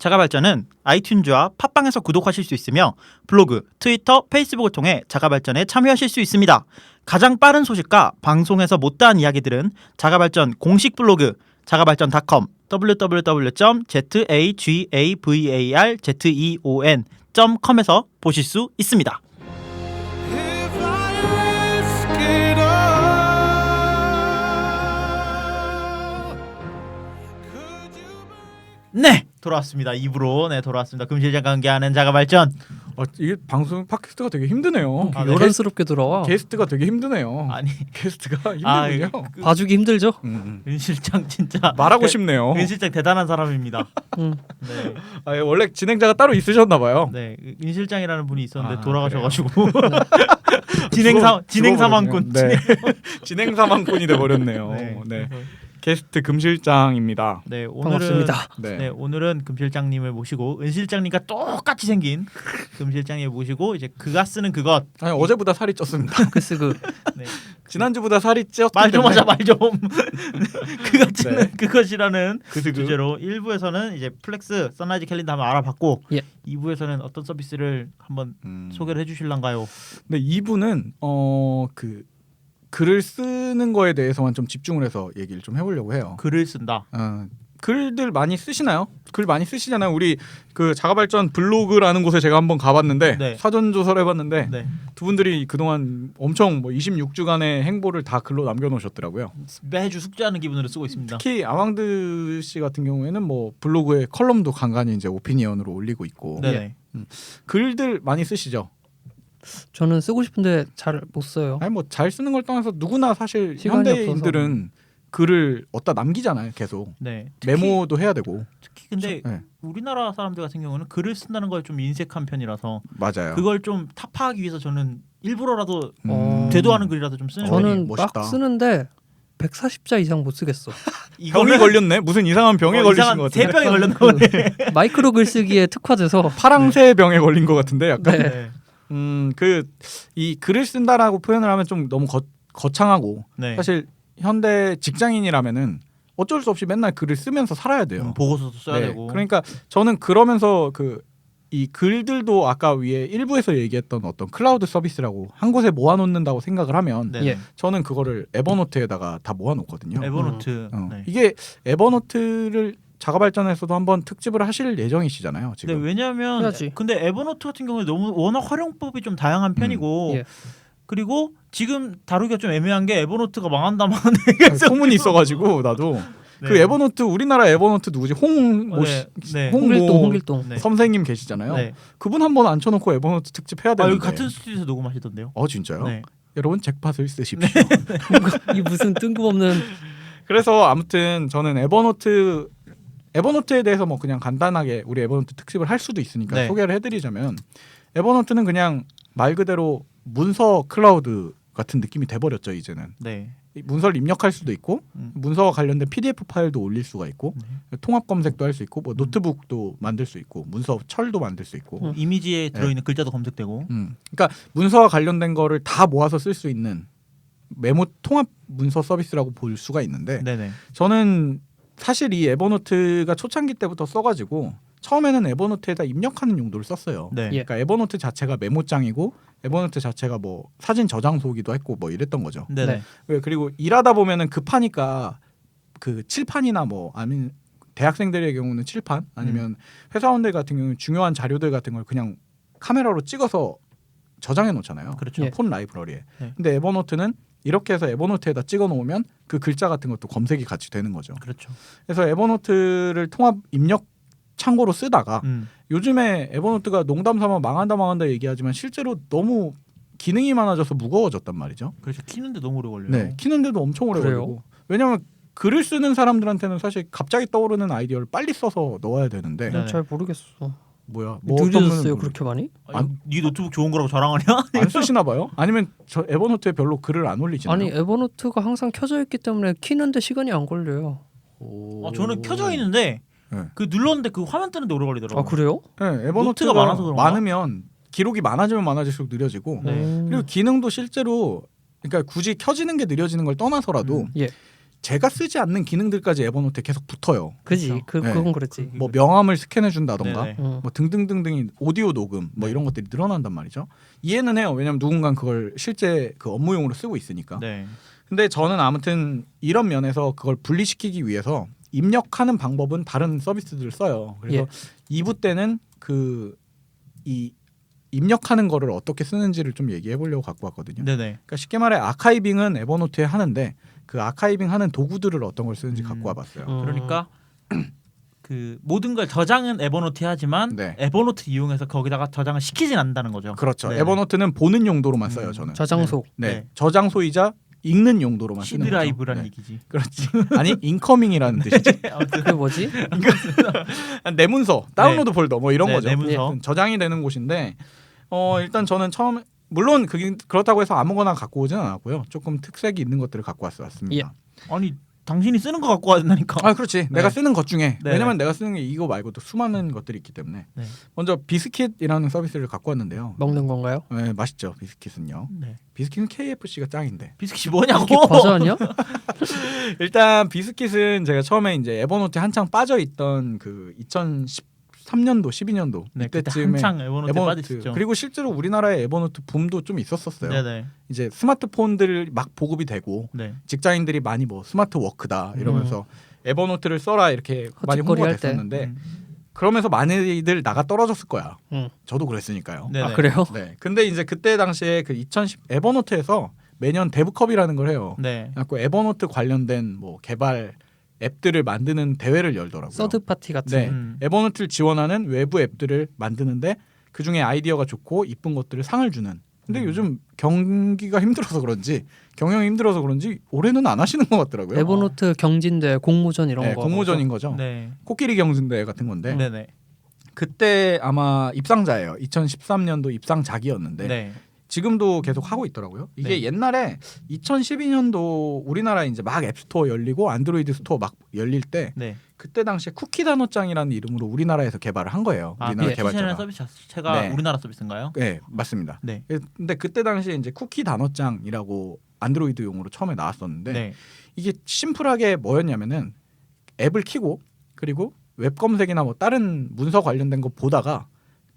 자가발전은 아이튠즈와 팟빵에서 구독하실 수 있으며 블로그, 트위터, 페이스북을 통해 자가발전에 참여하실 수 있습니다. 가장 빠른 소식과 방송에서 못다한 이야기들은 자가발전 공식 블로그 자가발전.com www.zagavalzeon.com에서 보실 수 있습니다. 네, 돌아왔습니다. 2부로 돌아왔습니다. 금실장과 함께하는 자가발전. 이게 방송 팟캐스트가 되게 힘드네요. 요란스럽게 들어와. 게스트가 되게 힘드네요. 아니 게스트가 힘들군요. 봐주기 힘들죠? 은 실장 진짜 말하고 싶네요. 은 실장 대단한 사람입니다. 네. 원래 진행자가 따로 있으셨나 봐요. 네, 은 실장이라는 분이 있었는데 아, 돌아가셔가지고 진행 사망꾼. 네. 진행 사망꾼이 돼 버렸네요. 네. 네. 게스트 금실장입니다. 네, 오늘은 반갑습니다. 네, 오늘은 금 실장님을 모시고 은 실장님과 똑같이 생긴 금 실장님을 모시고 이제 그가 쓰는 그것. 아니, 어제보다 살이 쪘습니다. 그스 네. 지난주보다 살이 쪘기 말 좀 때문에 하자 말 좀. 그가 쓰는 네. 그것이라는 그스그. 주제로 1부에서는 이제 플렉스 선라이즈 캘린더 한번 알아봤고 예. 2부에서는 어떤 서비스를 한번 소개를 해주실란가요? 네, 2부는 그 글을 쓰는 거에 대해서만 좀 집중을 해서 얘기를 좀 해보려고 해요. 글을 쓴다. 글들 많이 쓰시나요? 글 많이 쓰시잖아요. 우리 그 자가발전 블로그라는 곳에 제가 한번 가봤는데 네. 사전 조사를 해봤는데 네. 두 분들이 그동안 엄청 26주간의 행보를 다 글로 남겨놓으셨더라고요. 매주 숙제하는 기분으로 쓰고 있습니다. 특히 아왕드 씨 같은 경우에는 뭐 블로그에 컬럼도 간간히 이제 오피니언으로 올리고 있고 네. 글들 많이 쓰시죠? 저는 쓰고 싶은데 잘 못 써요. 아니 뭐 잘 쓰는 걸 떠나서 누구나 사실 시간이 현대인들은 글을 어디다 남기잖아요. 계속 네. 메모도 해야 되고. 특히 근데 네. 우리나라 사람들 같은 경우는 글을 쓴다는 걸 좀 인색한 편이라서 맞아요. 그걸 좀 타파하기 위해서 저는 일부러라도 어. 되도 않은 글이라도 좀 쓰는 저는 편이에요. 저는 멋있다. 막 쓰는데 140자 이상 못 쓰겠어. 병이 걸렸네. 무슨 이상한 병에 걸리신 것 같은데. 대병에 걸렸나 보네. 마이크로 글쓰기에 특화돼서 파랑새 병에 걸린 것 같은데 약간. 네. 그 이 글을 쓴다라고 표현을 하면 좀 너무 거창하고 네. 사실 현대 직장인이라면은 어쩔 수 없이 맨날 글을 쓰면서 살아야 돼요. 보고서도 써야 네, 되고. 그러니까 저는 그러면서 이 글들도 아까 위에 일부에서 얘기했던 어떤 클라우드 서비스라고 한 곳에 모아놓는다고 생각을 하면 네. 예. 저는 그거를 에버노트에다가 다 모아놓거든요. 에버노트. 네. 이게 에버노트를 자가발전에서도 한번 특집을 하실 예정이시잖아요. 네, 지금. 왜냐하면 해야지. 근데 에버노트 같은 경우에 너무 워낙 활용법이 좀 다양한 편이고 예. 그리고 지금 다루기가 좀 애매한 게 에버노트가 망한다 소문이 있어가지고 나도 네. 그 에버노트 우리나라 에버노트 누구지 홍모 씨 네. 홍길동. 네. 선생님 계시잖아요. 네. 그분 한번 앉혀놓고 에버노트 특집 해야 아, 되는데. 여기 같은 스튜디오에서 녹음하시던데요. 진짜요? 네. 여러분 잭팟을 쓰십시오. 이 무슨 뜬금없는 그래서 아무튼 저는 에버노트에 대해서 뭐 그냥 간단하게 우리 에버노트 특집을 할 수도 있으니까 네. 소개를 해드리자면 에버노트는 그냥 말 그대로 문서 클라우드 같은 느낌이 돼버렸죠 이제는. 네. 이 문서를 입력할 수도 있고 음. 문서와 관련된 PDF 파일도 올릴 수가 있고 네. 통합 검색도 할 수 있고 뭐 노트북도 만들 수 있고 문서 철도 만들 수 있고. 이미지에 들어있는 글자도 검색되고. 그러니까 문서와 관련된 거를 다 모아서 쓸 수 있는 메모 통합 문서 서비스라고 볼 수가 있는데 네네. 저는 사실 이 에버노트가 초창기 때부터 써가지고 처음에는 에버노트에다 입력하는 용도를 썼어요. 네. 예. 그러니까 에버노트 자체가 메모장이고 에버노트 자체가 뭐 사진 저장소기도 했고 뭐 이랬던 거죠. 네네. 네. 그리고 일하다 보면은 급하니까 그 칠판이나 뭐 아니면 대학생들의 경우는 칠판 아니면 회사원들 같은 경우는 중요한 자료들 같은 걸 그냥 카메라로 찍어서 저장해 놓잖아요. 그렇죠. 예. 폰 라이브러리에. 네. 근데 에버노트는 이렇게 해서 에버노트에다 찍어 놓으면 그 글자 같은 것도 검색이 같이 되는 거죠. 그렇죠. 그래서 에버노트를 통합 입력 창고로 쓰다가 음. 요즘에 에버노트가 농담삼아 망한다 얘기하지만 실제로 너무 기능이 많아져서 무거워졌단 말이죠. 그렇죠. 키는데 너무 오래 걸려요. 네, 키는데도 엄청 오래 그래요? 걸리고. 왜냐하면 글을 쓰는 사람들한테는 사실 갑자기 떠오르는 아이디어를 빨리 써서 넣어야 되는데 네. 잘 모르겠어. 뭐야? 느려졌어요 그렇게 많이? 아니, 네 노트북 좋은 거라고 자랑하냐? 안 쓰시나 봐요? 아니면 저 에버노트에 별로 글을 안 올리시나요? 아니 에버노트가 항상 켜져 있기 때문에 키는데 시간이 안 걸려요. 저는 켜져 있는데 네. 그 눌렀는데 그 화면 뜨는데 오래 걸리더라고요. 아 그래요? 네, 에버노트가 노트가 많아서 그런가? 많으면 기록이 많아지면 많아질수록 느려지고 네. 그리고 기능도 실제로 그러니까 굳이 켜지는 게 느려지는 걸 떠나서라도 예. 제가 쓰지 않는 기능들까지 에버노트에 계속 붙어요. 그지. 그렇죠. 그건 그렇지. 뭐 명함을 스캔해 준다던가 네네. 음. 뭐 등등등등이 오디오 녹음 뭐 네. 이런 것들이 늘어난단 말이죠. 이해는 해요. 왜냐면 누군가 그걸 실제 그 업무용으로 쓰고 있으니까. 네. 근데 저는 아무튼 이런 면에서 그걸 분리시키기 위해서 입력하는 방법은 다른 서비스들을 써요. 그래서 예. 2부 때는 그 이 입력하는 거를 어떻게 쓰는지를 좀 얘기해 보려고 갖고 왔거든요. 네네. 그러니까 쉽게 말해 아카이빙은 에버노트에 하는데 그 아카이빙 하는 도구들을 어떤 걸 쓰는지 갖고 와봤어요. 그러니까 그 모든 걸 저장은 에버노트에 하지만 네. 에버노트 이용해서 거기다가 저장을 시키진 않는다는 거죠. 그렇죠. 네. 에버노트는 보는 용도로만 써요. 저는. 저장소. 네. 네. 저장소이자 읽는 용도로만 쓰는 거죠. C드라이브란 네. 얘기지. 그렇지. 아니 인커밍이라는 뜻이지. 아무튼 그게 뭐지? 내 문서, 다운로드 폴더 뭐 이런 네, 거죠. 내 문서. 저장이 되는 곳인데 일단 저는 처음 물론 그게 그렇다고 해서 아무거나 갖고 오지는 않았고요. 조금 특색이 있는 것들을 갖고 왔습니다. 아니 당신이 쓰는 거 갖고 와야된다니까. 아 그렇지. 내가 쓰는 것 중에 네. 왜냐면 내가 쓰는 게 이거 말고도 수많은 것들이 있기 때문에 네. 먼저 비스킷이라는 서비스를 갖고 왔는데요. 먹는 건가요? 네, 맛있죠. 비스킷은요. 네. 비스킷은 KFC가 짱인데. 비스킷이 뭐냐고. 이게 버전이요? 일단 비스킷은 제가 처음에 이제 에버노트에 한창 빠져 있던 그 2013년도, 12년도 네, 그때 이때쯤에 한창 에버노트에 빠졌죠. 그리고 실제로 우리나라에 에버노트 붐도 좀 있었었어요. 네네. 이제 스마트폰들 막 보급이 되고 네. 직장인들이 많이 뭐 스마트 워크다 이러면서 에버노트를 써라 이렇게 많이 홍보가 할 때. 됐었는데 음. 그러면서 많이들 나가 떨어졌을 거야. 음. 저도 그랬으니까요. 네네. 아 그래요? 네. 근데 이제 그때 당시에 그 2010 에버노트에서 매년 데브컵이라는 걸 해요. 네. 그래갖고 에버노트 관련된 뭐 개발 앱들을 만드는 대회를 열더라고요. 서드 파티 같은. 네. 음. 에버노트를 지원하는 외부 앱들을 만드는데 그 중에 아이디어가 좋고 이쁜 것들을 상을 주는. 근데 요즘 경기가 힘들어서 그런지 경영이 힘들어서 그런지 올해는 안 하시는 것 같더라고요. 에버노트 경진대 공모전 이런 네, 거. 공모전인 거죠. 네. 코끼리 경진대회 같은 건데 네네. 그때 아마 입상자예요. 2013년도 입상작이었는데 네. 지금도 계속 하고 있더라고요. 이게 네. 옛날에 2012년도 우리나라에 이제 막 앱스토어 열리고 안드로이드 스토어 막 열릴 때 네. 그때 당시에 쿠키 단어장이라는 이름으로 우리나라에서 개발을 한 거예요. 아, 우리나라 비스킷이라는 개발자가. 서비스 자체가 네. 우리나라 서비스인가요? 네, 맞습니다. 네. 근데 그때 당시에 이제 쿠키 단어장이라고 안드로이드용으로 처음에 나왔었는데 네. 이게 심플하게 뭐였냐면은 앱을 키고 그리고 웹 검색이나 뭐 다른 문서 관련된 거 보다가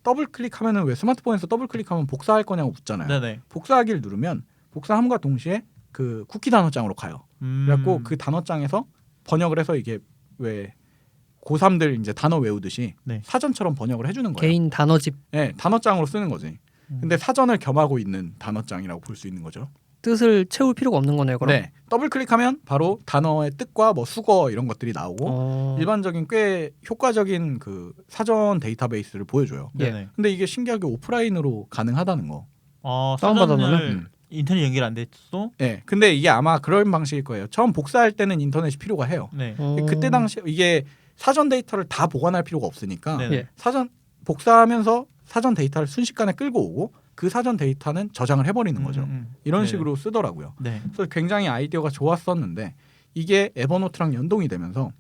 더블 클릭하면은 왜 스마트폰에서 더블 클릭하면 복사할 거냐고 묻잖아요. 네네. 복사하기를 누르면 복사함과 동시에 그 쿠키 단어장으로 가요. 그래갖고 그 단어장에서 번역을 해서 이게 왜 고3들 이제 단어 외우듯이 네. 사전처럼 번역을 해주는 거예요. 개인 단어집 네, 단어장으로 쓰는 거지. 근데 사전을 겸하고 있는 단어장이라고 볼 수 있는 거죠. 뜻을 채울 필요가 없는 거네요. 그럼. 네, 더블 클릭하면 바로 단어의 뜻과 뭐 수거 이런 것들이 나오고 어. 일반적인 꽤 효과적인 그 사전 데이터베이스를 보여줘요. 네네. 근데 이게 신기하게 오프라인으로 가능하다는 거. 다운받아놓으면? 사전을 인터넷 연결 안 됐어? 네, 근데 이게 아마 그런 방식일 거예요. 처음 복사할 때는 인터넷이 필요가 해요. 네. 그때 당시 이게 사전 데이터를 다 보관할 필요가 없으니까 네네. 예. 사전 복사하면서 사전 데이터를 순식간에 끌고 오고 그 사전 데이터는 저장을 해버리는 거죠. 이런 네네. 식으로 쓰더라고요. 네. 그래서 굉장히 아이디어가 좋았었는데 이게 에버노트랑 연동이 되면서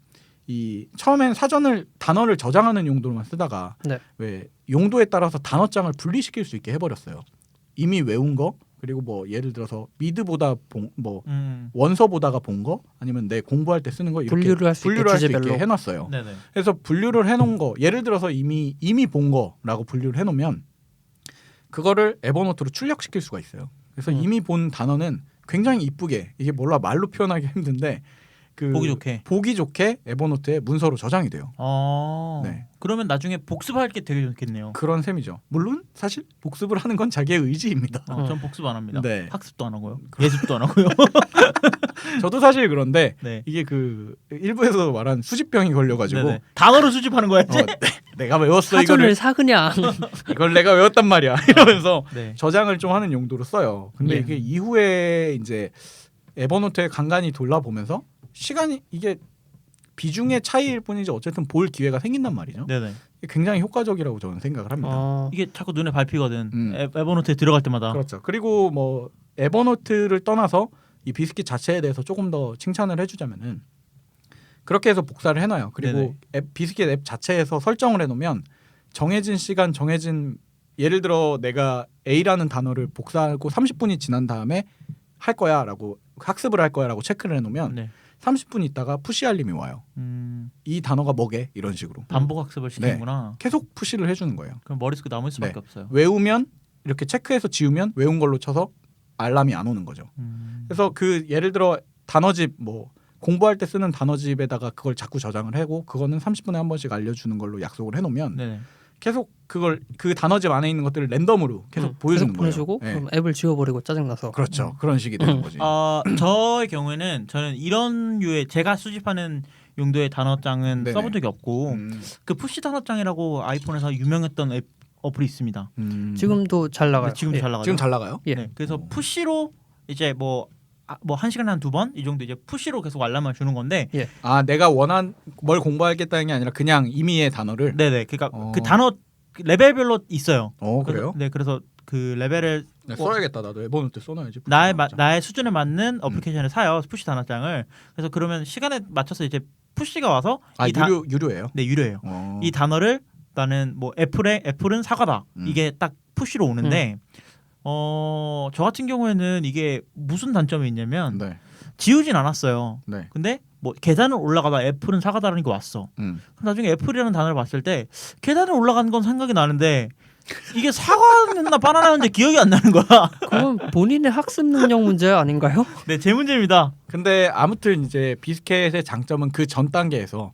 이 처음엔 사전을 단어를 저장하는 용도로만 쓰다가 네. 왜 용도에 따라서 단어장을 분리시킬 수 있게 해버렸어요. 이미 외운 거 그리고 뭐 예를 들어서 미드보다 뭐 원서 보다가 본 거 아니면 내 공부할 때 쓰는 거 이렇게 분류를 할 수 있게 분류를 할 수 있게 주제별로. 해놨어요. 네네. 그래서 분류를 해놓은 거 예를 들어서 이미 본 거라고 분류를 해놓으면 그거를 에버노트로 출력시킬 수가 있어요. 그래서 이미 본 단어는 굉장히 이쁘게 이게 몰라 말로 표현하기 힘든데 그 보기 좋게 에버노트에 문서로 저장이 돼요. 네. 그러면 나중에 복습할 게 되게 좋겠네요. 그런 셈이죠. 물론 사실 복습을 하는 건 자기의 의지입니다. 전 복습 안 합니다. 네. 학습도 안 하고요. 예습도 안 하고요. 저도 사실 그런데 네. 이게 그 일부에서 말한 수집병이 걸려가지고 네네. 단어로 수집하는 거야지. 내가 외웠어 사전을 이거를 사 그냥. 이걸 내가 외웠단 말이야 이러면서 네. 저장을 좀 하는 용도로 써요. 근데 예. 이게 이후에 이제 에버노트에 간간히 돌아보면서 시간이 이게 비중의 차이일 뿐이지 어쨌든 볼 기회가 생긴단 말이죠. 네네. 이게 굉장히 효과적이라고 저는 생각을 합니다. 이게 자꾸 눈에 밟히거든. 음. 에버노트에 들어갈 때마다. 그렇죠. 그리고 뭐 에버노트를 떠나서 이 비스킷 자체에 대해서 조금 더 칭찬을 해주자면은 그렇게 해서 복사를 해놔요. 그리고 네네. 비스킷 앱 자체에서 설정을 해놓으면 정해진 시간 정해진 예를 들어 내가 A라는 단어를 복사하고 30분이 지난 다음에 할 거야라고 학습을 할 거야라고 체크를 해놓으면 네. 30분 있다가 푸시 알림이 와요. 이 단어가 뭐게? 이런 식으로 반복 학습을 시키는구나. 계속 푸시를 해주는 거예요. 그럼 머릿속에 남을 수밖에 네. 없어요. 외우면 이렇게 체크해서 지우면 외운 걸로 쳐서 알람이 안 오는 거죠. 그래서 그 예를 들어 단어집 뭐 공부할 때 쓰는 단어집에다가 그걸 자꾸 저장을 하고 그거는 30분에 한 번씩 알려주는 걸로 약속을 해놓으면 네네. 계속 그걸 그 단어집 안에 있는 것들을 랜덤으로 계속 보여주는 계속 거예요. 보내주고 네. 그럼 앱을 지워버리고 짜증나서. 그렇죠. 그런 식이 되는 거지. 저의 경우에는 저는 이런 류의 제가 수집하는 용도의 단어장은 네네. 써본 적이 없고 음. 그 푸시 단어장이라고 아이폰에서 유명했던 어플이 있습니다. 지금도 잘 나가요. 네, 지금 예. 잘 나가죠. 지금 잘 나가요? 예. 네, 그래서 오. 푸시로 이제 뭐 한 시간에 한 2번 이 정도 이제 푸시로 계속 알람을 주는 건데 아 내가 원한 뭘 공부하겠다는 게 아니라 그냥 임의의 단어를. 네네 그러니까 어. 그 단어 레벨별로 있어요. 그래요? 그래서, 네 그래서 그 레벨을 네, 써야겠다. 나도 에버노트 써놔야지. 나의 수준에 맞는 어플리케이션을 사요. 푸시 단어장을. 그래서 그러면 시간에 맞춰서 이제 푸시가 와서 아 유료예요? 네 유료예요. 이 단어를 나는 뭐 애플은 사과다. 이게 딱 푸시로 오는데 저 같은 경우에는 이게 무슨 단점이 있냐면 네. 지우진 않았어요. 네. 근데 뭐 계단을 올라가다 애플은 사과다라는 게 왔어. 그럼 나중에 애플이라는 단어를 봤을 때 계단을 올라간 건 생각이 나는데 이게 사과였나 바나나였는지 기억이 안 나는 거야. 그건 본인의 학습 능력 문제 아닌가요? 네, 제 문제입니다. 근데 아무튼 이제 비스켓의 장점은 그 전 단계에서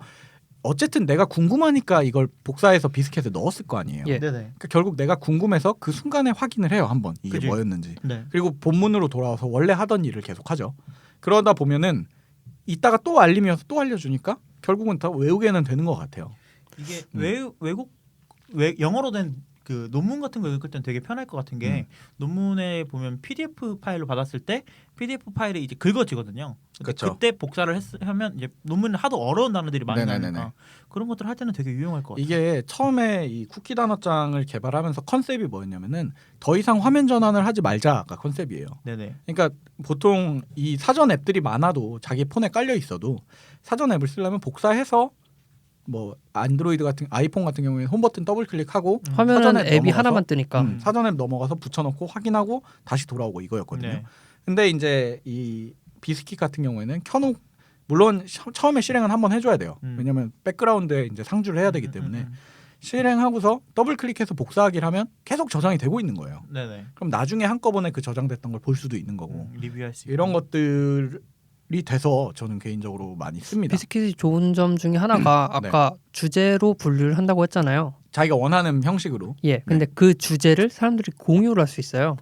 어쨌든 내가 궁금하니까 이걸 복사해서 비스켓에 넣었을 거 아니에요. 예. 네네. 그러니까 결국 내가 궁금해서 그 순간에 확인을 해요 한번 이게 그치. 뭐였는지. 네. 그리고 본문으로 돌아와서 원래 하던 일을 계속하죠. 그러다 보면은 이따가 또 알림이 와서 또 알려주니까 결국은 다 외우게는 되는 것 같아요. 이게 영어로 된 그 논문 같은 거 읽을 땐 되게 편할 것 같은 게 논문에 보면 PDF 파일로 받았을 때 PDF 파일이 이제 긁어지거든요. 근데 그쵸. 그때 복사를 하면 이제 논문은 하도 어려운 단어들이 많이 네네네네. 나니까 그런 것들 할 때는 되게 유용할 것 같아요. 이게 처음에 이 쿠키 단어장을 개발하면서 컨셉이 뭐였냐면은 더 이상 화면 전환을 하지 말자가 컨셉이에요. 네네. 그러니까 보통 이 사전 앱들이 많아도 자기 폰에 깔려 있어도 사전 앱을 쓰려면 복사해서 뭐 안드로이드 같은 아이폰 같은 경우에는 홈 버튼 더블 클릭하고 화면은 사전 앱 앱이 넘어가서 하나만 뜨니까. 사전 앱 넘어가서 붙여놓고 확인하고 다시 돌아오고 이거였거든요. 네. 근데 이제 이 비스킷 같은 경우에는 켜놓 물론 처음에 실행은 한번 해줘야 돼요. 왜냐하면 백그라운드에 이제 상주를 해야 되기 때문에 실행하고서 더블 클릭해서 복사하기를 하면 계속 저장이 되고 있는 거예요. 네네. 그럼 나중에 한꺼번에 그 저장됐던 걸 볼 수도 있는 거고 리뷰할 수 이런 있고. 것들이 돼서 저는 개인적으로 많이 씁니다. 비스킷이 좋은 점 중에 하나가 아까 주제로 분류를 한다고 했잖아요. 자기가 원하는 형식으로. 예. 근데 그 주제를 사람들이 공유를 할 수 있어요.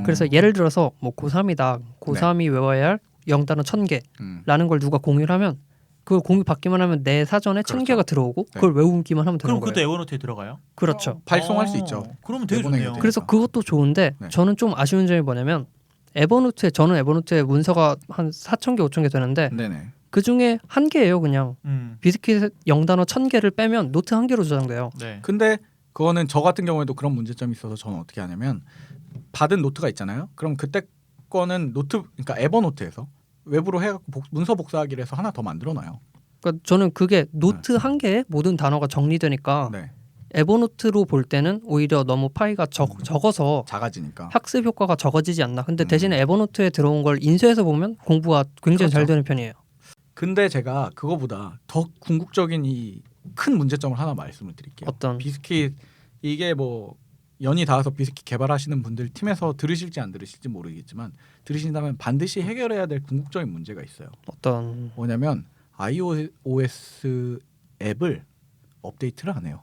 그래서 예를 들어서 뭐 고3이다. 고3이 외워야 할 영단어 1000개라는 걸 누가 공유를 하면 그걸 공유 받기만 하면 내 사전에 그렇죠. 1000개가 들어오고 그걸 외우기만 하면 되는 그럼 거예요. 그것도 에버노트에 들어가요? 그렇죠. 발송할 수 있죠. 그러면 되게 내보내게 좋네요. 돼요. 그래서 그것도 좋은데 네. 저는 좀 아쉬운 점이 뭐냐면 저는 에버노트에 문서가 한 4000개, 5000개 되는데 네네. 그 중에 한 개예요 그냥. 음. 비스킷 영단어 1000개를 빼면 노트 한 개로 저장돼요. 네. 근데 그거는 저 같은 경우에도 그런 문제점이 있어서 저는 어떻게 하냐면 받은 노트가 있잖아요. 그럼 그때 거는 노트 그러니까 에버노트에서 외부로 해갖고 문서 복사하기를 해서 하나 더 만들어놔요. 그러니까 저는 그게 노트 한 개에 모든 단어가 정리되니까 네. 에버노트로 볼 때는 오히려 너무 파이가 적어서 작아지니까. 학습 효과가 적어지지 않나. 근데 대신에 에버노트에 들어온 걸 인쇄해서 보면 공부가 굉장히 잘 그렇죠. 되는 편이에요. 근데 제가 그거보다 더 궁극적인 이 큰 문제점을 하나 말씀을 드릴게요. 어떤? 비스킷 이게 뭐 연이 닿아서 비스킷 개발하시는 분들 팀에서 들으실지 안 들으실지 모르겠지만 들으신다면 반드시 해결해야 될 궁극적인 문제가 있어요. 어떤 뭐냐면 iOS 앱을 업데이트를 안 해요.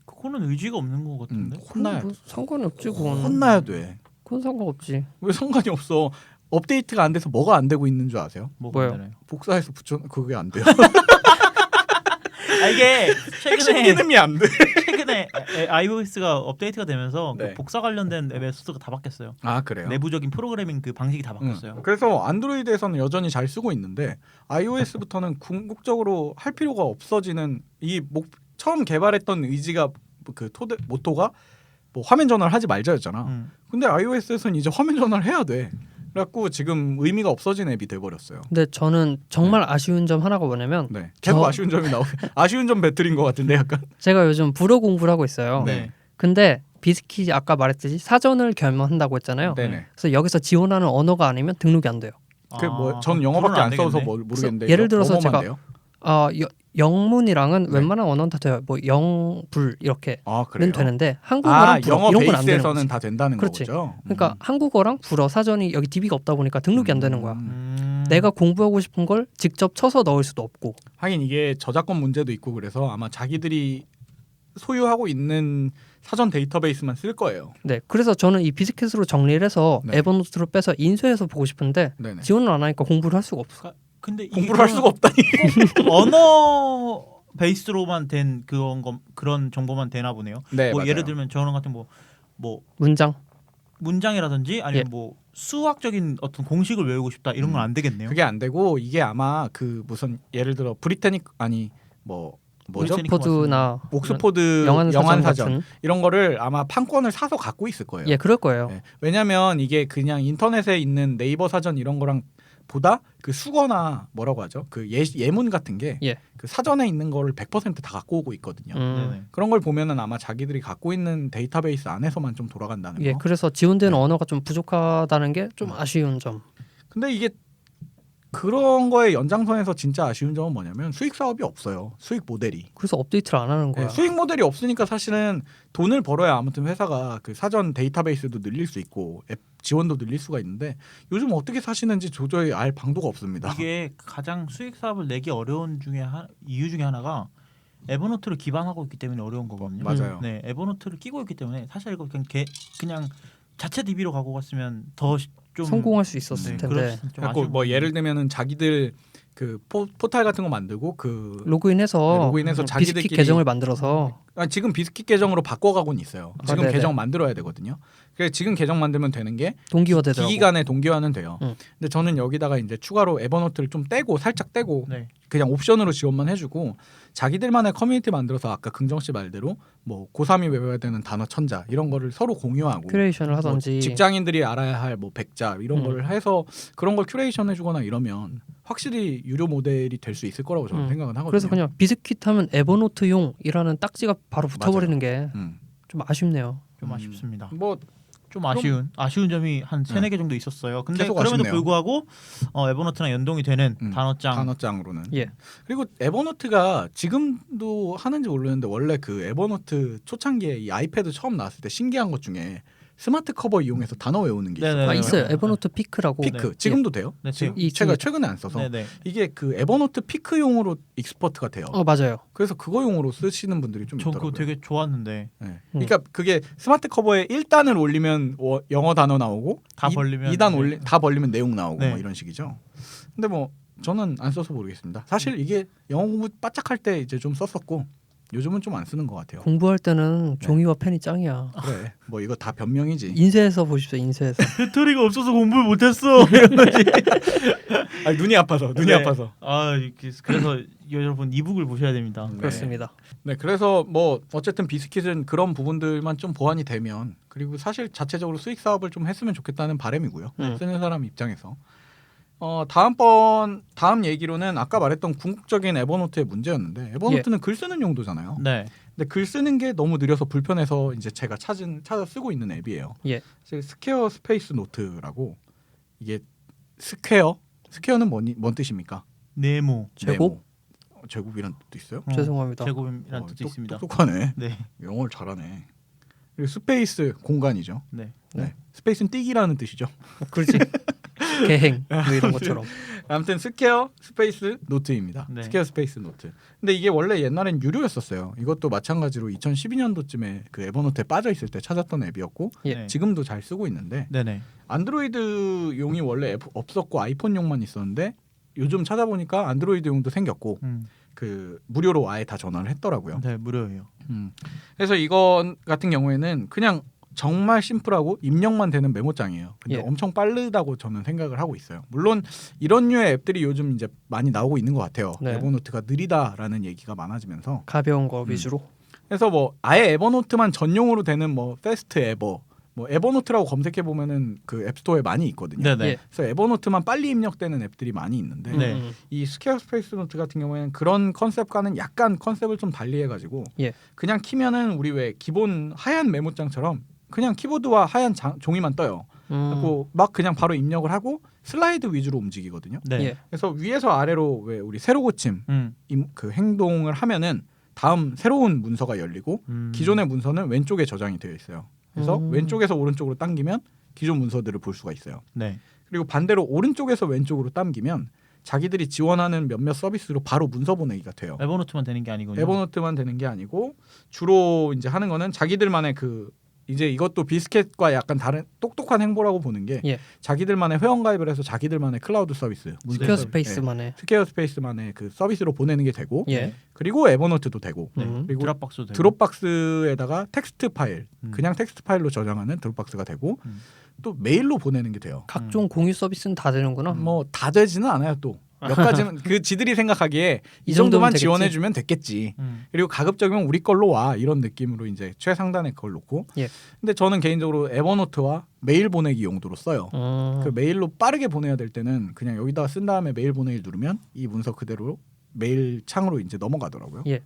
그거는 의지가 없는 것 같은데. 혼나야 뭐 상관이 없지 그건. 혼나야 돼. 그건 상관없지. 왜 상관이 없어? 업데이트가 안 돼서 뭐가 안 되고 있는 줄 아세요? 뭐요? 되나요? 복사해서 붙여 그게 안 돼요. 이게 핵심 기능이 안 돼. 최근에 iOS가 업데이트가 되면서 네. 그 복사 관련된 앱의 수수가 다 바뀌었어요. 아 그래요? 내부적인 프로그래밍 그 방식이 다 바뀌었어요. 그래서 안드로이드에서는 여전히 잘 쓰고 있는데 iOS부터는 궁극적으로 할 필요가 없어지는 처음 개발했던 의지가 그 모토가 뭐 화면 전환을 하지 말자였잖아. 근데 iOS에서는 이제 화면 전환을 해야 돼. 그래갖고 지금 의미가 없어진 앱이 돼버렸어요. 근데 저는 정말 아쉬운 점 하나가 뭐냐면 네, 계속 아쉬운 점이 나오고 아쉬운 점 배틀인 것 같은데 약간. 제가 요즘 불어 공부를 하고 있어요. 네. 근데 비스킷이 아까 말했듯이 사전을 겸한다고 했잖아요. 네네. 그래서 여기서 지원하는 언어가 아니면 등록이 안 돼요. 그 뭐 전 영어밖에 안 써서 모르겠는데 예를 들어서 영어만 제가 돼요? 영문이랑은 네. 웬만한 언어는 다 돼요. 뭐 영불 이렇게는 그래요? 되는데 한국어랑 불어 영어 이런 건 안 되는 베이스에서는 거지. 다 된다는 그렇지. 거죠. 그러니까 한국어랑 불어 사전이 여기 DB가 없다 보니까 등록이 안 되는 거야. 음. 내가 공부하고 싶은 걸 직접 쳐서 넣을 수도 없고. 하긴 이게 저작권 문제도 있고 그래서 아마 자기들이 소유하고 있는 사전 데이터베이스만 쓸 거예요. 네, 그래서 저는 이 비스킷으로 정리를 해서 네. 에버노트로 빼서 인쇄해서 보고 싶은데 네네. 지원을 안 하니까 공부를 할 수가 없어. 근데 이게 공부를 할 수가 없다니. 언어 베이스로만 된 그런 정보만 되나 보네요. 네, 뭐 맞아요. 예를 들면 저런 같은 뭐 문장. 문장이라든지 아니면 예. 뭐 수학적인 어떤 공식을 외우고 싶다 이런 건 안 되겠네요. 그게 안 되고 이게 아마 그 무슨 예를 들어 브리테닉 뭐죠? 옥스퍼드나 옥스포드 영안사전 영안사전 같은. 이런 거를 아마 판권을 사서 갖고 있을 거예요. 예, 그럴 거예요. 네. 왜냐하면 이게 그냥 인터넷에 있는 네이버 사전 이런 거랑 보다 그 수거나 뭐라고 하죠? 그 예문 같은 게 그 예. 사전에 있는 거를 100%다 갖고 오고 있거든요. 네네. 그런 걸 보면은 아마 자기들이 갖고 있는 데이터베이스 안에서만 좀 돌아간다는 예, 거. 그래서 지원되는 네. 언어가 좀 부족하다는 게 좀 아쉬운 점. 근데 이게 그런 거의 연장선에서 진짜 아쉬운 점은 뭐냐면 수익 사업이 없어요. 수익 모델이. 그래서 업데이트를 안 하는 거야. 네, 수익 모델이 없으니까 사실은 돈을 벌어야 아무튼 회사가 그 사전 데이터베이스도 늘릴 수 있고 앱 지원도 늘릴 수가 있는데 요즘 어떻게 사시는지 도저히 알 방도가 없습니다. 이게 가장 수익 사업을 내기 어려운 이유 중에 하나가 에버노트를 기반하고 있기 때문에 어려운 거거든요. 맞아요. 네, 에버노트를 끼고 있기 때문에 사실 이거 그냥 자체 DB로 가고 갔으면 더 좀 성공할 수 있었을 텐데. 그럴 수- 좀 그래갖고 아쉬운 뭐 부분이. 예를 들면은 자기들 그 포탈 같은 거 만들고 그 로그인해서 로그인해서 비스킷 자기들끼리- 계정을 만들어서 지금 비스킷 계정으로 바꿔가고는 있어요. 지금 네네. 계정 만들어야 되거든요. 그래서 지금 계정 만들면 되는 게 동기화되더라고. 기기간에 동기화는 돼요. 응. 근데 저는 여기다가 이제 추가로 에버노트를 좀 살짝 떼고 네. 그냥 옵션으로 지원만 해주고 자기들만의 커뮤니티 만들어서 아까 긍정 씨 말대로 뭐 고3이 외워야 되는 단어 천자 이런 거를 서로 공유하고 큐레이션을 하던지. 뭐 직장인들이 알아야 할 뭐 백자 이런 거를 해서 그런 걸 큐레이션 해주거나 이러면 확실히 유료 모델이 될 수 있을 거라고 저는 생각은 하거든요. 그래서 그냥 비스킷 하면 에버노트용이라는 딱지가 바로 붙어버리는 게 좀 음. 아쉽네요. 좀 아쉽습니다. 뭐 좀 아쉬운 점이 한 세네 개 정도 있었어요. 근데 계속 그럼에도 아쉽네요. 불구하고 에버노트랑 연동이 되는 단어장 단어장으로는 예. 그리고 에버노트가 지금도 하는지 모르겠는데 원래 그 에버노트 초창기에 이 아이패드 처음 나왔을 때 신기한 것 중에 스마트 커버 이용해서 단어 외우는 게 있어요. 네네. 있어요. 네. 에버노트 피크라고. 피크 네. 지금도 돼요? 네, 지금 이 제가 있습니다. 최근에 안 써서 네네. 이게 그 에버노트 피크용으로 익스퍼트가 돼요. 맞아요. 그래서 그거용으로 쓰시는 분들이 좀 저 있더라고요. 그거 되게 좋았는데 네. 그러니까 그게 스마트 커버에 1단을 올리면 영어 단어 나오고 다 벌리면 2단 다 벌리면 내용 나오고 네. 뭐 이런 식이죠. 근데 뭐 저는 안 써서 모르겠습니다. 사실 이게 영어 공부 바짝 할 때 이제 좀 썼었고 요즘은 좀 안 쓰는 것 같아요. 공부할 때는 종이와 펜이 짱이야. 그래. 뭐 이거 다 변명이지. 인쇄해서 보십시오. 인쇄해서. 배터리가 없어서 공부를 못했어. 이런 거지. 아니, 눈이 아파서. 네. 그래서 여러분 이북을 보셔야 됩니다. 네. 그렇습니다. 네, 그래서 뭐 어쨌든 비스킷은 그런 부분들만 좀 보완이 되면 그리고 사실 자체적으로 수익 사업을 좀 했으면 좋겠다는 바람이고요. 쓰는 사람 입장에서. 다음 얘기로는 아까 말했던 궁극적인 에버노트의 문제였는데 에버노트는 글 쓰는 용도잖아요. 네. 근데 글 쓰는 게 너무 느려서 불편해서 이제 제가 찾아 쓰고 있는 앱이에요. 예. 스퀘어 스페이스 노트라고 이게 스퀘어는 뭔 뜻입니까? 네모. 제곱? 제곱이란 뜻도 있어요? 죄송합니다. 제곱이라는 뜻이 있습니다. 똑똑하네. 네. 영어를 잘하네. 그리고 스페이스 공간이죠. 네. 네. 스페이스는 띄기라는 뜻이죠. 그렇지. 개행 뭐 이런 것처럼. 아무튼 스퀘어 스페이스 노트입니다. 네. 스퀘어 스페이스 노트. 근데 이게 원래 옛날엔 유료였었어요. 이것도 마찬가지로 2012년도쯤에 그 에버노트에 빠져 있을 때 찾았던 앱이었고 예. 지금도 잘 쓰고 있는데 네네. 안드로이드용이 원래 없었고 아이폰용만 있었는데 요즘 찾아보니까 안드로이드용도 생겼고 그 무료로 아예 다 전환을 했더라고요. 네, 무료예요. 그래서 이거 같은 경우에는 그냥 정말 심플하고 입력만 되는 메모장이에요. 근데 예. 엄청 빠르다고 저는 생각을 하고 있어요. 물론 이런 류의 앱들이 요즘 이제 많이 나오고 있는 것 같아요. 네. 에버노트가 느리다라는 얘기가 많아지면서 가벼운 거 위주로. 그래서 뭐 아예 에버노트만 전용으로 되는 뭐 패스트 에버 뭐 에버노트라고 검색해 보면은 그 앱스토어에 많이 있거든요. 네네. 예. 그래서 에버노트만 빨리 입력되는 앱들이 많이 있는데 네. 이 스퀘어 스페이스 노트 같은 경우에는 그런 컨셉과는 약간 컨셉을 좀 달리해가지고 예. 그냥 키면은 우리 왜 기본 하얀 메모장처럼 그냥 키보드와 하얀 종이만 떠요. 그리고 막 그냥 바로 입력을 하고 슬라이드 위주로 움직이거든요. 네. 예. 그래서 위에서 아래로 왜 우리 세로 고침 그 행동을 하면은 다음 새로운 문서가 열리고 기존의 문서는 왼쪽에 저장이 되어 있어요. 그래서 왼쪽에서 오른쪽으로 당기면 기존 문서들을 볼 수가 있어요. 네. 그리고 반대로 오른쪽에서 왼쪽으로 당기면 자기들이 지원하는 몇몇 서비스로 바로 문서 보내기가 돼요. 에버노트만 되는 게 아니군요. 에버노트만 되는 게 아니고 주로 이제 하는 거는 자기들만의 그 이제 이것도 비스켓과 약간 다른 똑똑한 행보라고 보는 게 예. 자기들만의 회원 가입을 해서 자기들만의 클라우드 서비스, 스퀘어 스페이스만의 스퀘어 스페이스만의 그 서비스로 보내는 게 되고 예. 그리고 에버노트도 되고 네. 그리고 드롭박스도 되고. 드롭박스에다가 텍스트 파일 그냥 텍스트 파일로 저장하는 드롭박스가 되고 또 메일로 보내는 게 돼요. 각종 공유 서비스는 다 되는구나. 뭐 다 되지는 않아요. 또 몇 가지는 그 지들이 생각하기에 이 이 정도면 정도만 되겠지. 지원해주면 됐겠지. 그리고 가급적이면 우리 걸로 와 이런 느낌으로 이제 최상단에 그걸 놓고. 예. 근데 저는 개인적으로 에버노트와 메일 보내기 용도로 써요. 그 메일로 빠르게 보내야 될 때는 그냥 여기다가 쓴 다음에 메일 보내기 누르면 이 문서 그대로 메일 창으로 이제 넘어가더라고요. 예.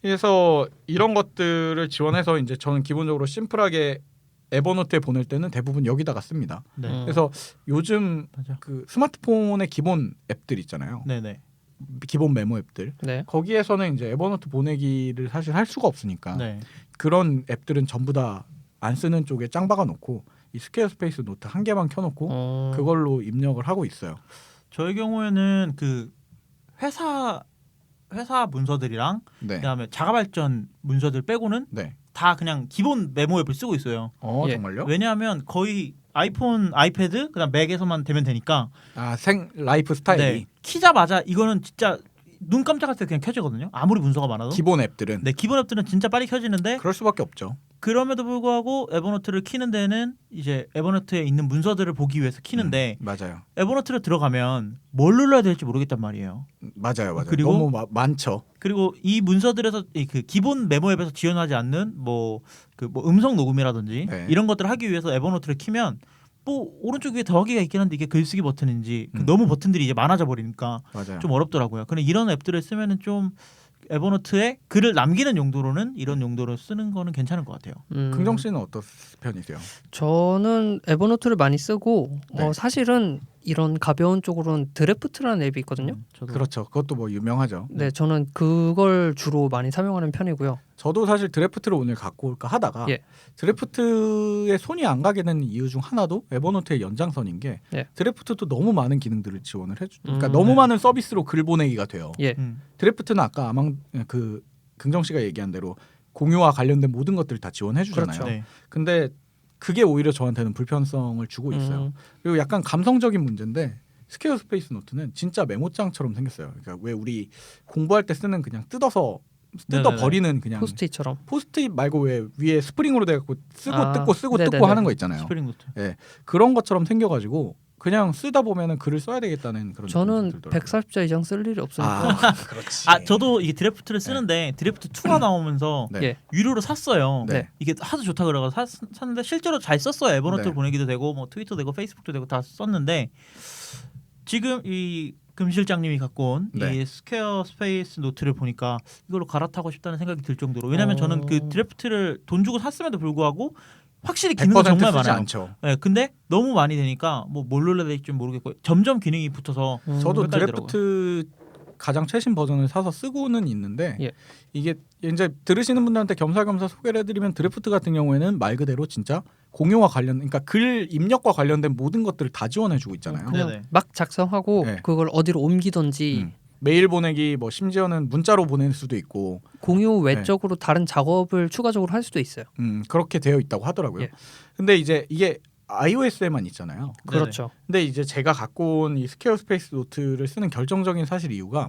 그래서 이런 것들을 지원해서 이제 저는 기본적으로 심플하게 에버노트에 보낼 때는 대부분 여기다가 씁니다. 네. 그래서 요즘 맞아. 그 스마트폰의 기본 앱들 있잖아요. 네네. 기본 메모 앱들. 네. 거기에서는 이제 에버노트 보내기를 사실 할 수가 없으니까 네. 그런 앱들은 전부 다 안 쓰는 쪽에 짱 박아 놓고 이 스퀘어 스페이스 노트 한 개만 켜놓고 그걸로 입력을 하고 있어요. 저희 경우에는 그 회사 문서들이랑 네. 그다음에 자가발전 문서들 빼고는 네. 다 그냥 기본 메모 앱을 쓰고 있어요. 예. 정말요? 왜냐하면 거의 아이폰, 아이패드, 그다음 맥에서만 되면 되니까. 라이프 스타일이 네. 키자마자 이거는 진짜 눈 깜짝할 때 그냥 켜지거든요. 아무리 문서가 많아도. 기본 앱들은 네, 기본 앱들은 진짜 빨리 켜지는데 그럴 수밖에 없죠. 그럼에도 불구하고 에버노트를 키는 데는 이제 에버노트에 있는 문서들을 보기 위해서 키는데 맞아요. 에버노트를 들어가면 뭘 눌러야 될지 모르겠단 말이에요. 맞아요. 그리고 너무 많죠. 그리고 이 문서들에서 그 기본 메모 앱에서 지원하지 않는 음성 녹음이라든지 네. 이런 것들을 하기 위해서 에버노트를 키면 뭐 오른쪽 위에 더하기가 있긴 한데 이게 글쓰기 버튼인지 그 너무 버튼들이 이제 많아져 버리니까 맞아요. 좀 어렵더라고요. 근데 이런 앱들을 쓰면은 좀 에버노트에 글을 남기는 용도로는 이런 용도로 쓰는 거는 괜찮은 것 같아요. 긍정 씨는 어떤 편이세요? 저는 에버노트를 많이 쓰고 네. 사실은 이런 가벼운 쪽으로는 드래프트라는 앱이 있거든요. 저도 그렇죠. 그것도 뭐 유명하죠. 네, 저는 그걸 주로 많이 사용하는 편이고요. 저도 사실 드래프트를 오늘 갖고 올까 하다가 예. 드래프트에 손이 안 가게 된 이유 중 하나도 에버노트의 연장선인 게 예. 드래프트도 너무 많은 기능들을 지원을 해주. 그러니까 음. 너무 네. 많은 서비스로 글 보내기가 돼요. 예. 드래프트는 아까 그 긍정 씨가 얘기한 대로 공유와 관련된 모든 것들을 다 지원해주잖아요. 그렇죠. 네. 근데 그게 오히려 저한테는 불편성을 주고 있어요. 그리고 약간 감성적인 문제인데 스퀘어 스페이스 노트는 진짜 메모장처럼 생겼어요. 그러니까 왜 우리 공부할 때 쓰는 그냥 뜯어 네네네. 버리는 그냥 포스트잇처럼. 포스트잇 말고 왜 위에 스프링으로 돼갖고 쓰고 아, 뜯고 쓰고 네네네. 뜯고 하는 거 있잖아요. 스프링 노트. 그런 것처럼 생겨가지고 그냥 쓰다 보면은 글을 써야 되겠다는 그런 저는 느낌이 들더라고요. 140자 이상 쓸 일이 없으니까. 그렇지. 저도 이게 드래프트를 쓰는데 드래프트 2가 나오면서 네. 예. 유료로 샀어요. 네. 이게 하도 좋다 그래서 샀는데 실제로 잘 썼어요. 에버노트 네. 보내기도 되고 뭐 트위터 되고 페이스북도 되고 다 썼는데 지금 이 금 실장님이 갖고 온 이 네. 스퀘어 스페이스 노트를 보니까 이걸로 갈아타고 싶다는 생각이 들 정도로 왜냐하면 저는 그 드래프트를 돈 주고 샀음에도 불구하고 확실히 기능은 100% 정말 쓰지 많아요. 않죠. 네, 근데 너무 많이 되니까 뭐 뭘 눌러야 될지 모르겠고 점점 기능이 붙어서 저도 헷갈리더라고요. 드래프트 가장 최신 버전을 사서 쓰고는 있는데 예. 이게 이제 들으시는 분들한테 겸사겸사 소개를 해드리면 드래프트 같은 경우에는 말 그대로 진짜 공유와 관련, 그러니까 글 입력과 관련된 모든 것들을 다 지원해주고 있잖아요. 그냥 네네. 막 작성하고 네. 그걸 어디로 옮기던지 메일 보내기 뭐 심지어는 문자로 보낼 수도 있고 공유 외적으로 다른 작업을 추가적으로 할 수도 있어요. 그렇게 되어 있다고 하더라고요. 예. 근데 이제 이게 iOS에만 있잖아요. 그렇죠. 근데 이제 제가 갖고 온 이 스퀘어 스페이스 노트를 쓰는 결정적인 사실 이유가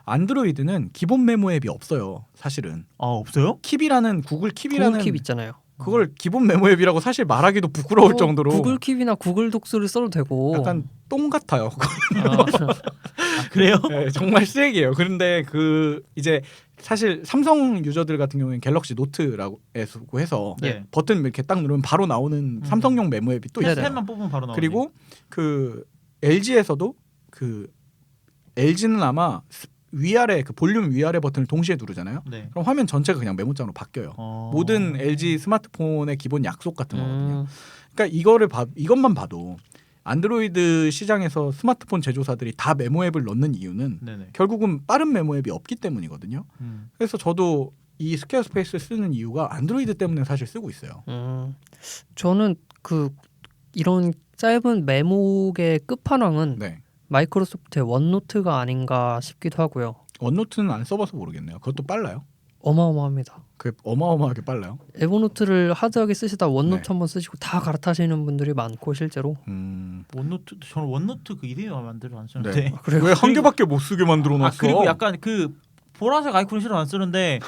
안드로이드는 기본 메모 앱이 없어요. 사실은 없어요? 킵이라는 구글 킵이라는 구글 킵 있잖아요. 그걸 기본 메모 앱이라고 사실 말하기도 부끄러울 정도로 구글 킵이나 구글 독스를 써도 되고. 약간 똥 같아요. 그래요? 네, 정말 쓰레기예요. 그런데 그 이제 사실 삼성 유저들 같은 경우에는 갤럭시 노트라고 해서 네. 버튼 이렇게 딱 누르면 바로 나오는 삼성용 메모 앱이 또 있어요. 펜만 뽑으면 바로 나오네. 그리고 그 LG에서도 그 LG는 아마 위아래 그 볼륨 위아래 버튼을 동시에 누르잖아요. 네. 그럼 화면 전체가 그냥 메모장으로 바뀌어요. 모든 LG 스마트폰의 기본 약속 같은 거거든요. 그러니까 이것만 봐도 안드로이드 시장에서 스마트폰 제조사들이 다 메모 앱을 넣는 이유는 네네. 결국은 빠른 메모 앱이 없기 때문이거든요. 그래서 저도 이 스퀘어 스페이스 쓰는 이유가 안드로이드 때문에 사실 쓰고 있어요. 저는 이런 짧은 메모의 끝판왕은 네. 마이크로소프트의 원노트가 아닌가 싶기도 하고요. 원노트는 안 써봐서 모르겠네요. 그것도 빨라요? 어마어마합니다. 그 어마어마하게 빨라요. 에버노트를 하드하게 쓰시다 원노트 네. 한번 쓰시고 다 갈아타시는 분들이 많고 실제로. 원노트 저는 원노트 그 이름이 마음에 안 들어 안 쓰는데. 네. 그래요? 왜 한 개밖에 못 쓰게 만들어 놨어? 그리고 약간 그 보라색 아이콘이 싫어 안 쓰는데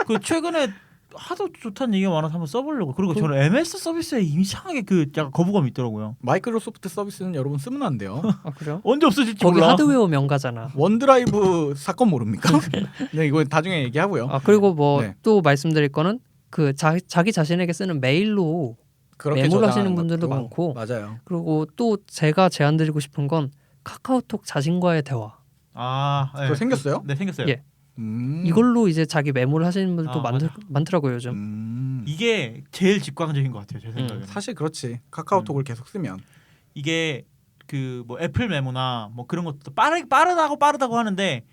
그 최근에 하도 좋다는 얘기가 많아서 한번 써보려고. 그리고 저는 MS 서비스에 이상하게 그 약간 거부감이 있더라고요. 마이크로소프트 서비스는 여러분 쓰면 안 돼요. 아 그래요? 언제 없어질지 거기 몰라. 하드웨어 명가잖아. 원드라이브 사건 모릅니까? 네, 이거 나중에 얘기하고요. 아 그리고 뭐 네. 또 말씀드릴 거는 그 자기 자신에게 쓰는 메일로 그렇게 메모를 저장하는 하시는 분들도 것도 많고. 맞아요. 그리고 또 제가 제안드리고 싶은 건 카카오톡 자신과의 대화. 그거 생겼어요? 네 생겼어요. 예. 이걸로 이제 자기 메모를 하시는 분들도 맞아. 많더라고요 요즘. 이게 제일 직관적인 것 같아요 제 생각에는. 사실 그렇지. 카카오톡을 계속 쓰면 이게 그 뭐 애플 메모나 뭐 그런 것도 빠르다고 하는데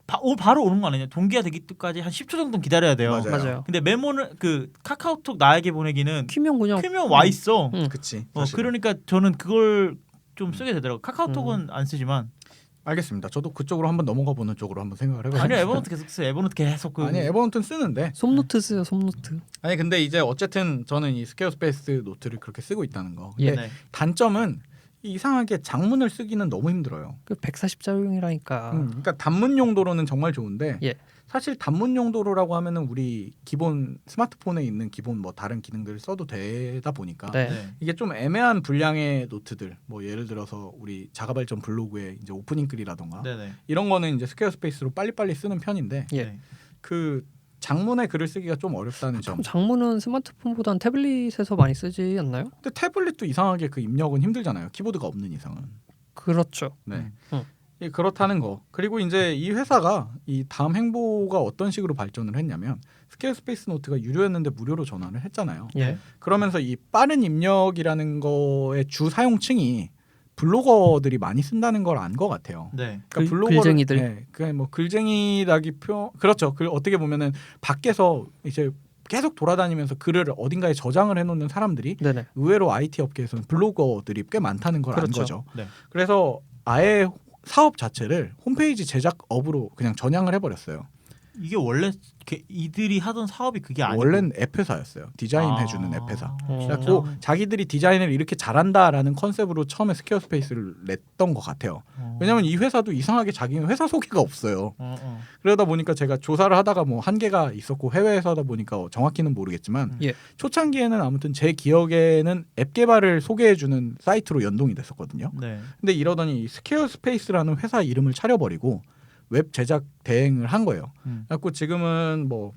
바로 오는 거 아니냐? 동기화 되기 때까지 한 10초 정도 기다려야 돼요. 맞아요. 근데 메모는 그 카카오톡 나에게 보내기는 키면 그냥 와 있어. 그치. 그러니까 저는 그걸 좀 쓰게 되더라고. 카카오톡은 안 쓰지만. 알겠습니다. 저도 그쪽으로 한번 넘어가 보는 쪽으로 한번 생각을 해봐요. 아니요 에버노트 계속 써요. 에버노트 계속 아니 에버노트는 쓰는데. 솜노트 쓰요 솜노트. 아니 근데 이제 어쨌든 저는 이 스퀘어 스페이스 노트를 그렇게 쓰고 있다는 거. 근데 네. 단점은 이상하게 장문을 쓰기는 너무 힘들어요. 그 140자용이라니까. 그러니까 단문 용도로는 정말 좋은데 예. 사실 단문 용도로라고 하면은 우리 기본 스마트폰에 있는 기본 뭐 다른 기능들을 써도 되다 보니까 네. 이게 좀 애매한 분량의 노트들 뭐 예를 들어서 우리 자가발전 블로그에 이제 오프닝 글이라던가 네네. 이런 거는 이제 스퀘어 스페이스로 빨리빨리 쓰는 편인데 예. 그 장문의 글을 쓰기가 좀 어렵다는 점. 장문은 스마트폰보다는 태블릿에서 많이 쓰지 않나요? 근데 태블릿도 이상하게 그 입력은 힘들잖아요. 키보드가 없는 이상은. 그렇죠. 네. 예, 그렇다는 거. 그리고 이제 이 회사가 이 다음 행보가 어떤 식으로 발전을 했냐면 스퀘어 스페이스 노트가 유료였는데 무료로 전환을 했잖아요. 예. 그러면서 이 빠른 입력이라는 거의 주 사용층이 블로거들이 많이 쓴다는 걸 안 것 같아요. 네. 그러니까 글쟁이들. 네, 그냥 뭐 그렇죠. 어떻게 보면은 밖에서 이제 계속 돌아다니면서 글을 어딘가에 저장을 해놓는 사람들이 네네. 의외로 IT 업계에서는 블로거들이 꽤 많다는 걸 안 그렇죠. 거죠. 네. 그래서 아예 사업 자체를 홈페이지 제작업으로 그냥 전향을 해버렸어요. 이게 원래 이들이 하던 사업이 그게 아니고 원래는 앱 회사였어요. 디자인해주는 앱 회사. 그래갖고 진짜? 자기들이 디자인을 이렇게 잘한다라는 컨셉으로 처음에 스퀘어 스페이스를 냈던 것 같아요. 왜냐하면 이 회사도 이상하게 자기 회사 소개가 없어요. 그러다 보니까 제가 조사를 하다가 뭐 한계가 있었고 해외에서 하다 보니까 정확히는 모르겠지만 예. 초창기에는 아무튼 제 기억에는 앱 개발을 소개해주는 사이트로 연동이 됐었거든요. 네. 근데 이러더니 스퀘어 스페이스라는 회사 이름을 차려버리고 웹 제작 대행을 한 거예요. 그래갖고 지금은 뭐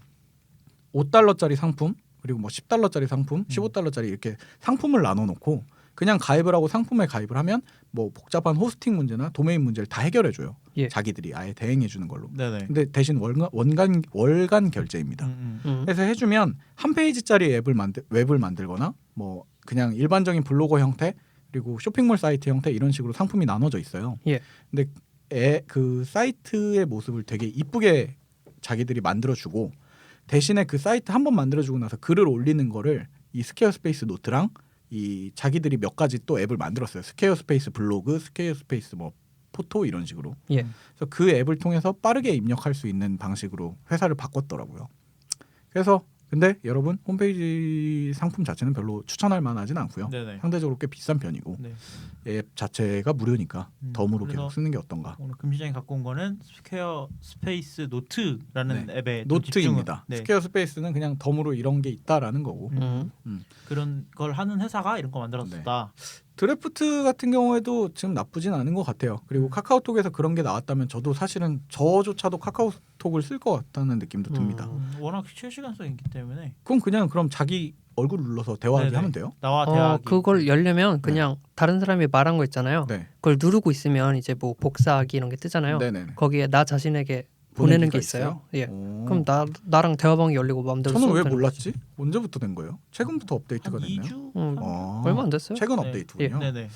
$5짜리 상품 그리고 뭐 $10짜리 상품, $15짜리 이렇게 상품을 나눠놓고 그냥 가입을 하고 상품에 가입을 하면 뭐 복잡한 호스팅 문제나 도메인 문제를 다 해결해줘요. 예. 자기들이 아예 대행해주는 걸로. 네네. 근데 대신 월간 결제입니다. 그래서 해주면 한 페이지짜리 웹을 만들거나 뭐 그냥 일반적인 블로거 형태 그리고 쇼핑몰 사이트 형태 이런 식으로 상품이 나눠져 있어요. 예. 근데 그 사이트의 모습을 되게 이쁘게 자기들이 만들어주고 대신에 그 사이트 한번 만들어주고 나서 글을 올리는 거를 이 스퀘어 스페이스 노트랑 이 자기들이 몇 가지 또 앱을 만들었어요. 스퀘어 스페이스 블로그, 스퀘어 스페이스 뭐 포토 이런 식으로. 예. 그래서 그 앱을 통해서 빠르게 입력할 수 있는 방식으로 회사를 바꿨더라고요. 그래서 근데 여러분 홈페이지 상품 자체는 별로 추천할 만하진 않고요. 네네. 상대적으로 꽤 비싼 편이고 네. 앱 자체가 무료니까 덤으로 그래서 계속 쓰는 게 어떤가. 오늘 금시장이 갖고 온 거는 스퀘어 스페이스 노트라는 앱에 좀 노트입니다. 네. 스퀘어 스페이스는 그냥 덤으로 이런 게 있다라는 거고. 그런 걸 하는 회사가 이런 거 만들었다. 드래프트 같은 경우에도 지금 나쁘진 않은 것 같아요. 그리고 카카오톡에서 그런 게 나왔다면 저도 사실은 저조차도 카카오톡을 쓸 것 같다는 느낌도 듭니다. 워낙 실시간성이 있기 때문에 그럼 자기 얼굴 눌러서 대화하기 네네. 하면 돼요? 나와 대화하기. 그걸 열려면 그냥 다른 사람이 말한 거 있잖아요. 네. 그걸 누르고 있으면 이제 뭐 복사하기 이런 게 뜨잖아요. 네네. 거기에 나 자신에게 보내는 게 보내기가 있어요. 예. 오. 그럼 나랑 대화방이 열리고 마음대로 저는 왜 써도 되는 몰랐지? 언제부터 된 거예요? 최근부터 업데이트가 한 됐나요? 2주? 거지. 아, 얼마 안 됐어요? 최근 네. 업데이트군요. 네네.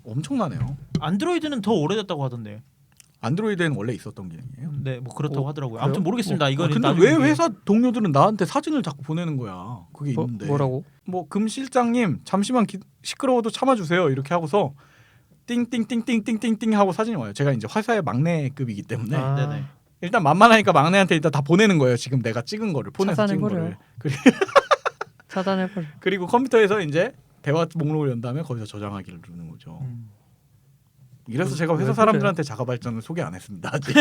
엄청나네요. 안드로이드는 더 오래됐다고 하던데. 안드로이드에는 원래 있었던 기능이에요. 네, 뭐 그렇다고 하더라고요. 그래요? 아무튼 모르겠습니다. 아, 이건 근데 왜 회사 동료들은 나한테 사진을 자꾸 보내는 거야? 그게 있는데. 뭐라고? 뭐 금 실장님 잠시만 시끄러워도 참아주세요 이렇게 하고서 띵띵띵띵띵띵띵 하고 사진이 와요. 제가 이제 회사의 막내급이기 때문에 아. 네네. 일단 만만하니까 막내한테 일단 다 보내는 거예요. 지금 내가 찍은 거를 폰에서 찍은 차단해버려요. 거를. 차단해버려. 그리고 컴퓨터에서 이제 대화 목록을 연 다음에 거기서 저장하기를 누르는 거죠. 이래서 제가 왜 회사 그래요? 사람들한테 자가 발전을 소개 안 했습니다. 아직.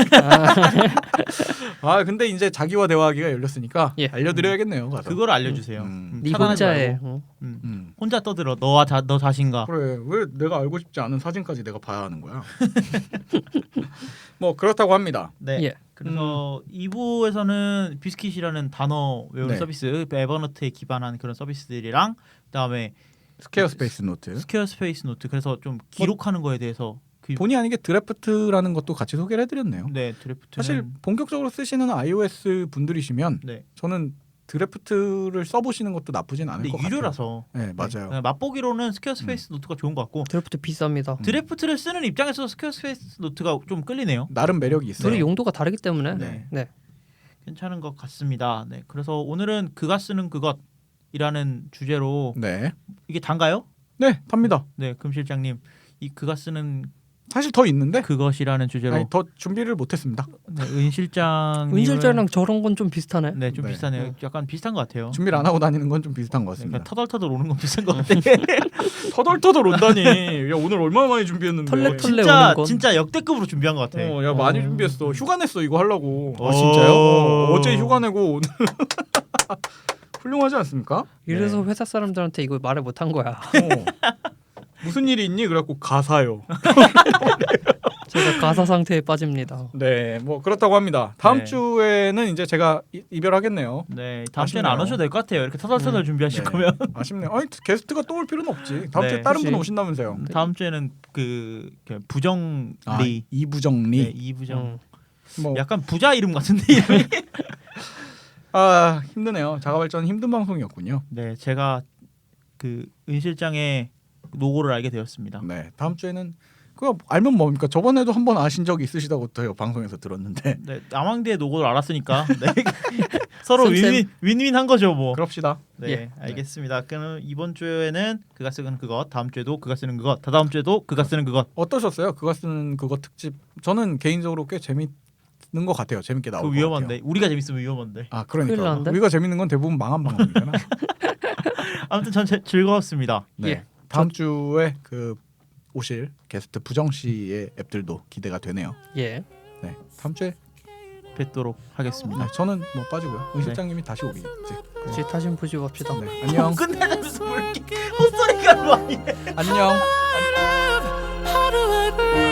아 근데 이제 자기와 대화하기가 열렸으니까 예. 알려드려야겠네요. 가서. 그걸 알려주세요. 네 차단하지 혼자의 말고. 음. 혼자 떠들어. 너 자신과. 그래 왜 내가 알고 싶지 않은 사진까지 내가 봐야 하는 거야? 뭐 그렇다고 합니다. 네. 예. 그래서 2부에서는 비스킷이라는 단어 외우는 네. 서비스, 에버노트에 기반한 그런 서비스들이랑 그다음에 스퀘어 스페이스 노트. 스퀘어 스페이스 노트. 그래서 좀 기록하는 거에 대해서 본의 아니게 드래프트라는 것도 같이 소개를 해드렸네요. 네 드래프트. 사실 본격적으로 쓰시는 iOS 분들이시면 네. 저는 드래프트를 써보시는 것도 나쁘진 않을 근데 것 같아요. 유료라서. 네 맞아요. 네, 맛보기로는 스퀘어 스페이스 노트가 좋은 것 같고 드래프트 비쌉니다. 드래프트를 쓰는 입장에서 스퀘어 스페이스 노트가 좀 끌리네요. 나름 매력이 있어요. 둘이 용도가 다르기 때문에 네. 네. 괜찮은 것 같습니다. 네. 그래서 오늘은 그가 쓰는 그것이라는 주제로 네, 이게 단가요? 네 답니다. 네, 금 실장님. 이 그가 쓰는 사실 더 있는데 그것이라는 주제로 아니, 더 준비를 못했습니다. 네, 은 실장 은 실장이랑 저런 건 좀 비슷하네. 네, 좀 네. 비슷하네요. 약간 비슷한 것 같아요. 준비를 안 하고 다니는 건 좀 비슷한 것 그러니까 같습니다. 터덜터덜 오는 건 비슷한 것 같아. 터덜터덜 온다니. 야 오늘 얼마나 많이 준비했는데. 털레 오는 건. 진짜 역대급으로 준비한 것 같아. 야 많이 준비했어. 휴가 냈어 이거 하려고. 아, 진짜요? 어제 휴가 내고 오늘 훌륭하지 않습니까? 이래서 회사 사람들한테 이걸 말을 못 한 거야. 무슨 일이 있니? 그래갖고 가사요. 제가 가사 상태에 빠집니다. 네, 뭐 그렇다고 합니다. 다음 네. 주에는 이제 제가 이별하겠네요. 네, 다음 주에는 아쉽네요. 안 오셔도 될 것 같아요. 이렇게 터덜터덜 준비하실 네. 거면. 아쉽네요. 아니 게스트가 또 올 필요는 없지. 다음 네, 주에 다른 그치. 분 오신다면서요. 다음 주에는 그 부정리. 이부정리. 네, 이부정. 뭐 약간 부자 이름 같은데 이름이. 힘드네요. 자가발전 힘든 방송이었군요. 네, 제가 그 은 실장의 노고를 알게 되었습니다. 네, 다음 주에는 그거 알면 뭡니까? 저번에도 한번 아신 적이 있으시다고 저희 방송에서 들었는데 네, 남왕대의 노고를 알았으니까 네. 서로 쌤. 윈윈한 거죠, 뭐. 그럽시다. 네, 예. 알겠습니다. 그럼 이번 주에는 그가 쓰는 그것, 다음 주에도 그가 쓰는 그것, 다다음 주에도 그가 쓰는 그것. 어떠셨어요? 그거 쓰는 그거 특집. 저는 개인적으로 꽤 재밌는 것 같아요. 재밌게 나올 그 것 위험한데 같아요. 우리가 재밌으면 위험한데. 아 큰일 그러니까 나는데? 우리가 재밌는 건 대부분 망한 방송이잖아. 아무튼 전 즐거웠습니다. 네. 예. 다음 주에 그 오실 게스트 부정 씨의 앱들도 기대가 되네요. 예. 네. 다음 주에 뵙도록 하겠습니다. 네, 저는 뭐 빠지고요. 은 네. 실장님이 다시 오겠지. 이제 다시 보지 봅시다. 네. 안녕. 끝내면서 뭐 이렇게 헛소리가 많이. 안녕. How do I breathe?